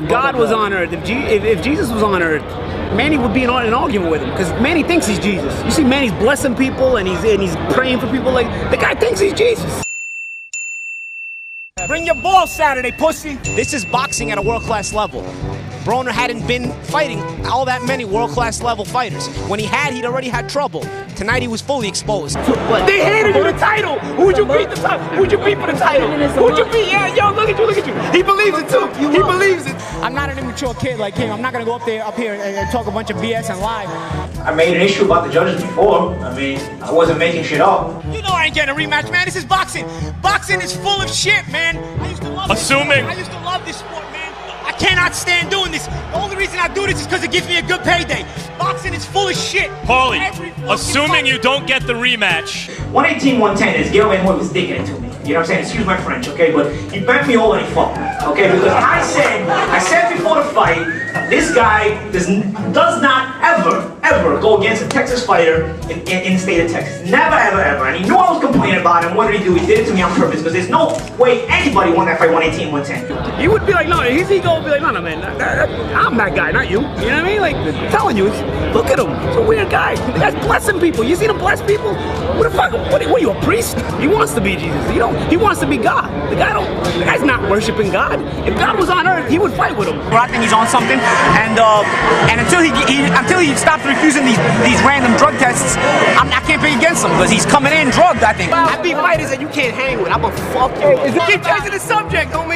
God was on earth, if Jesus was on earth, Manny would be in an argument with him because Manny thinks he's Jesus. You see, Manny's blessing people and he's praying for people. Like the guy thinks he's Jesus. Bring your balls Saturday, pussy. This is boxing at a world-class level. Broner hadn't been fighting all that many world-class level fighters. When he had, he'd already had trouble. Tonight he was fully exposed. They handed you the title. Who'd you beat the title? Who'd you beat for the title? Who'd you beat? Yeah, yo, look at you. He believes it too. He believes it. I'm not an immature kid like him. I'm not gonna go up here and talk a bunch of BS and lie. I made an issue about the judges before. I mean, I wasn't making shit up. You know I ain't getting a rematch, man. This is boxing. Boxing is full of shit, man. I used to love this sport. I used to love this sport, man. I cannot stand doing this. The only reason I do this is because it gives me a good payday. Boxing is full of shit. Paulie, assuming you don't get the rematch. 118, 110 is Gail Van Hoy was digging it to me. You know what I'm saying? Excuse my French, okay? But he bent me over and he fucked me, okay? Because I said before the fight, this guy does not ever go against a Texas fighter in the state of Texas. Never, ever. And he knew I was complaining about him. What did he do? He did it to me on purpose because there's no way anybody won that fight 118, 110. He would be like, no, his ego would be like, no, man, I'm that guy, not you. You know what I mean? Like, I'm telling you, look at him. He's a weird guy. The guy's blessing people. You seen him bless people? What the fuck? What are you, a priest? He wants to be Jesus. He wants to be God. The guy's not worshiping God. If God was on earth, he would fight with him. I think he's on something, and until he stops refusing these random drug tests, I can't be against him because he's coming in drugged. I think. I beat fighters that you can't hang with. I'm a fuck you. You keep changing the subject. Don't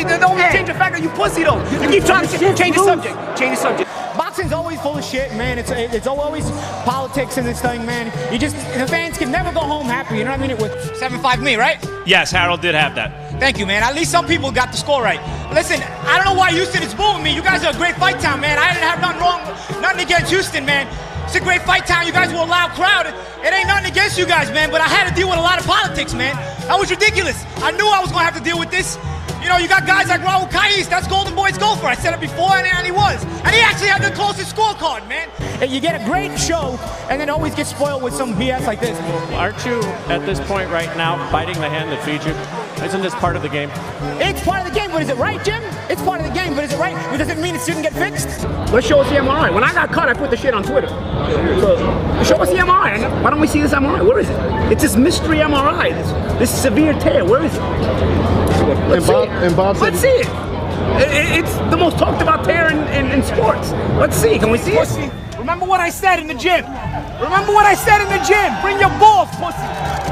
change the fact that you pussy though. You keep trying to change the subject. Change the subject. Boxing's always full of shit, man. It's always politics in this thing, man. The fans can never go home happy. You know what I mean? It was 7-5 me, right? Yes, Harold did have that. Thank you, man. At least some people got the score right. Listen, I don't know why Houston is booing me. You guys are a great fight town, man. I didn't have nothing wrong, nothing against Houston, man. It's a great fight town. You guys were a loud crowd. It ain't nothing against you guys, man. But I had to deal with a lot of politics, man. That was ridiculous. I knew I was gonna have to deal with this. You know, you got guys like Raul Kais, that's Golden Boy's gopher. I said it before, and he was. And he actually had the closest scorecard, man. And you get a great show, and then always get spoiled with some BS like this. Aren't you, at this point right now, biting the hand that feeds you? Isn't this part of the game? It's part of the game, but is it right, Jim? It's part of the game, but is it right? But does it mean it shouldn't get fixed? Let's show us the MRI. When I got cut, I put the shit on Twitter. So, show us the MRI. Why don't we see this MRI? Where is it? It's this mystery MRI. This severe tear. Where is it? Let's see it. It's the most talked about tear in sports. Let's see. Can we see it? Remember what I said in the gym. Remember what I said in the gym. Bring your balls, pussy.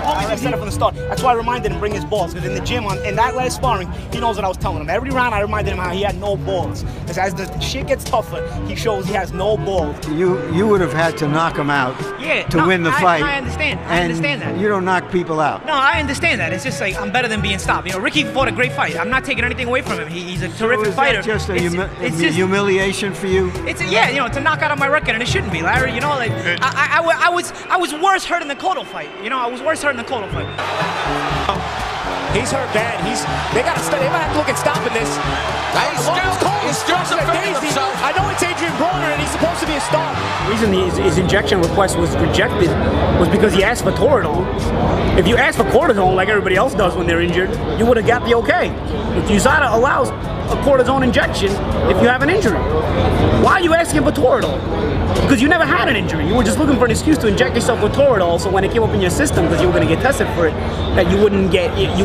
Always I said it from the start. That's why I reminded him bring his balls. Because in the gym, in that last sparring, he knows what I was telling him. Every round, I reminded him how he had no balls. Because as the shit gets tougher, he shows he has no balls. You would have had to knock him out to win the fight. I understand. I understand that. You don't knock people out. No, I understand that. It's just like I'm better than being stopped. You know, Ricky fought a great fight. I'm not taking anything away from him. He's a terrific fighter. Is that just a humiliation for you? It's it's a knockout on my record, and it shouldn't be, Larry. You know, like I was worse hurt in the Cotto fight. You know, I was worse hurt in the Cotto fight. He's hurt bad. They might have to look at stopping this. He's still defending himself. I know it's Adrian Broner, and he's supposed to be a star. The reason his injection request was rejected was because he asked for Toradol. If you ask for cortisone like everybody else does when they're injured, you would have got the okay. But USADA allows a cortisone injection if you have an injury. Why are you asking for Toradol? Because you never had an injury. You were just looking for an excuse to inject yourself with Toradol, so when it came up in your system, because you were going to get tested for it, that you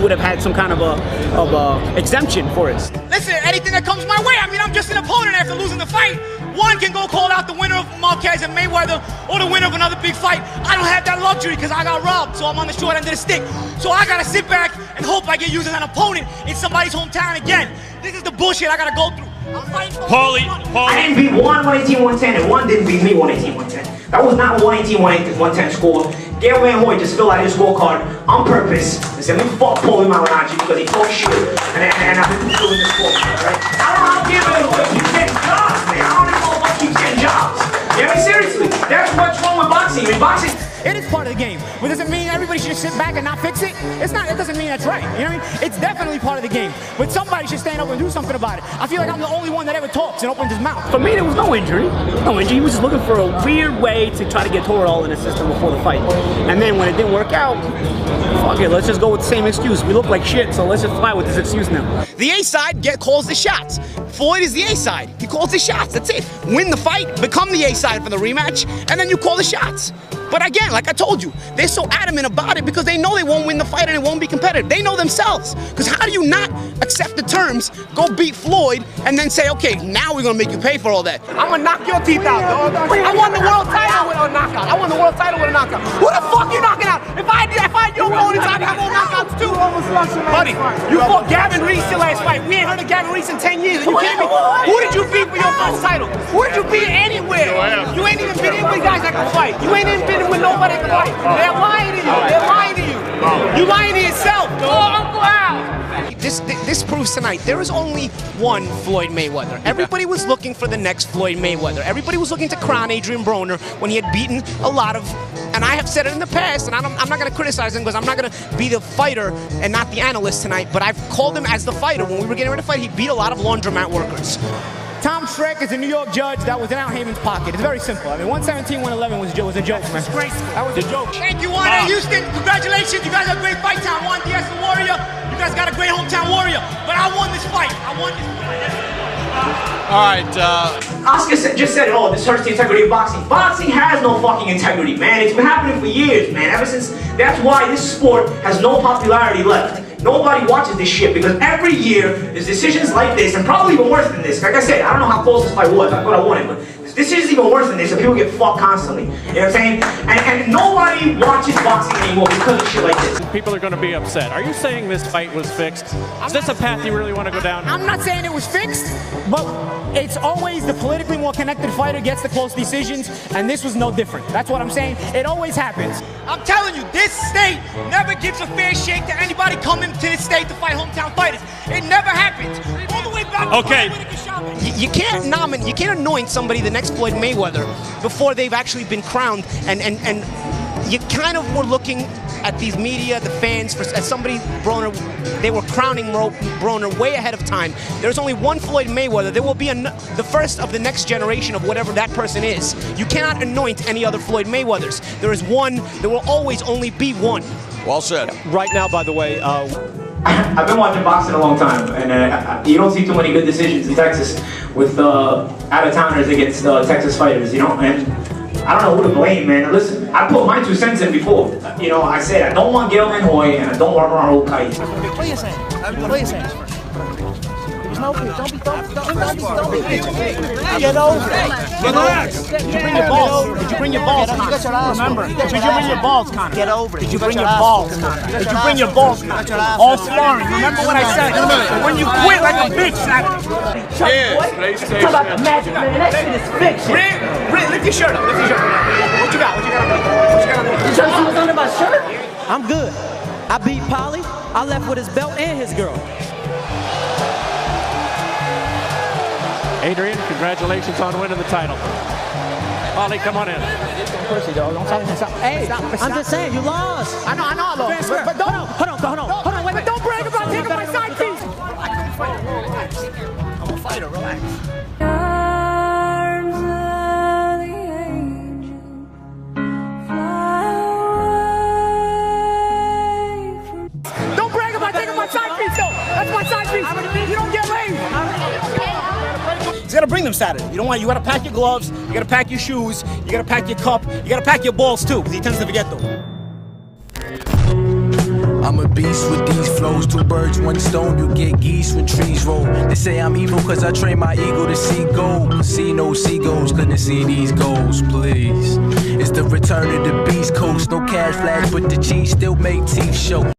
would have had some kind of a exemption for it. Listen, anything that comes my way, I mean, I'm just an opponent after losing the fight. One can go call out the winner of Marquez and Mayweather or the winner of another big fight. I don't have that luxury because I got robbed, so I'm on the short end of the stick. So I gotta sit back and hope I get used as an opponent in somebody's hometown again. This is the bullshit I gotta go through. I'm fighting for Paulie. I didn't beat one 118, 110, and one didn't beat me 118, 110. That was not a 118, 110 score. Gail Van Hoy just filled out his scorecard on purpose and said, "We fuck Paulie Malignaggi because he talks shit," and I've been doing the scorecard, right? I don't know how Gail Van Hoy keeps getting jobs, man. I don't even know if he keeps getting jobs. You know what I mean? Seriously, that's what's wrong with boxing. In boxing, it is part of the game. But does it mean everybody should just sit back and not fix it? It's not. It doesn't mean that's right. You know what I mean? It's definitely part of the game. But somebody should stand up and do something about it. I feel like I'm the only one that ever talks and opens his mouth. For me, there was no injury. No injury. He was just looking for a weird way to try to get Toradol in the system before the fight. And then when it didn't work out, fuck it, let's just go with the same excuse. We look like shit, so let's just fly with this excuse now. The A side calls the shots. Floyd is the A side. He calls the shots. That's it. Win the fight, become the A side for the rematch, and then you call the shots. But again, like I told you, they're so adamant about it because they know they won't win the fight and it won't be competitive. They know themselves. Because how do you not accept the terms, go beat Floyd, and then say, okay, now we're gonna make you pay for all that? I'm gonna knock your teeth out, dog. I won the world title with a knockout. I won the world title with a knockout. Who the fuck you knocking out? If I had your opponents, I'd have all knockouts too. Buddy, you fought Gavin Reese your last fight. We ain't heard of Gavin Reese in 10 years. You kidding me? Who did you beat for your first title? Who did you beat anywhere? You ain't even been in with guys that can fight. You ain't even been with nobody that can fight. They're lying to you. They're lying to you. You lying to yourself, dog. This proves tonight there is only one Floyd Mayweather. Everybody was looking for the next Floyd Mayweather. Everybody was looking to crown Adrian Broner when he had beaten a lot of, and I have said it in the past, and I'm not going to criticize him because I'm not going to be the fighter and not the analyst tonight, but I've called him as the fighter. When we were getting ready to fight, he beat a lot of laundromat workers. Tom Schreck is a New York judge that was in Al Heyman's pocket. It's very simple. I mean, 117, 111 was a joke, man. That was a joke. Thank you, Juan and Houston. Congratulations. You guys are a great fight time. Juan Diaz, the Warrior. You guys got a great hometown warrior. But I won this fight. I won this fight. All right. Oscar just said it all. This hurts the integrity of boxing. Boxing has no fucking integrity, man. It's been happening for years, man. Ever since. That's why this sport has no popularity left. Nobody watches this shit because every year there's decisions like this, and probably even worse than this. Like I said, I don't know how close this fight was. I thought I won it, but this is even worse than this, and people get fucked constantly. You know what I'm saying? And nobody watches boxing anymore because of shit like this. People are going to be upset. Are you saying this fight was fixed? Is this a path you really want to go down? I'm not saying it was fixed, but it's always the politically more connected fighter gets the close decisions, and this was no different. That's what I'm saying. It always happens. I'm telling you, this state never gives a fair shake to anybody coming to this state to fight hometown fighters. It never happens. All the way back to Okay. You can't anoint somebody the next Floyd Mayweather before they've actually been crowned, and you kind of were looking at these media, the fans, as somebody, Broner, they were crowning Broner way ahead of time. There's only one Floyd Mayweather. There will be the first of the next generation of whatever that person is. You cannot anoint any other Floyd Mayweathers. There is one, there will always only be one. Well said. Right now, by the way, I've been watching boxing a long time, and you don't see too many good decisions in Texas with out-of-towners against Texas fighters, you know? And I don't know who to blame, man. Listen, I put my 2 cents in before. You know, I said I don't want Gail Van Hoy, and I don't want Ronald Kite. What are you saying? What are you saying? There's no don't be get over it. Relax. Did you bring your balls? Did you bring your balls, Connor? Remember, did you bring your balls, Connor? Get over it. Did you bring your balls, Connor? Did you bring your balls, Connor? All sparring. Remember what I said? When you quit like a bitch, Talk about the magic, man. That shit is fiction. Lift your shirt up. Lift your shirt up. What you got? What you got on? What you got on? You trying to see what's under my shirt? I'm good. I beat Paulie. I left with his belt and his girl. Adrian, congratulations on winning the title. Paulie, come on in. Hey, I'm just saying, you lost. I know I lost. But don't. Hold on. Wait, but don't brag about taking my side piece. I'm a fighter, relax. Don't brag about taking my side piece, though. That's my side piece. You don't get laid. You gotta bring them Saturday. You gotta pack your gloves, you gotta pack your shoes, you gotta pack your cup, you gotta pack your balls too, because he tends to forget them. I'm a beast with these flows, 2 birds, 1 stone, you get geese when trees roll. They say I'm evil cause I train my ego to see gold. Casino seagulls couldn't see these goals, please. It's the return of the beast coast, no cash flash, but the cheese still make teeth show.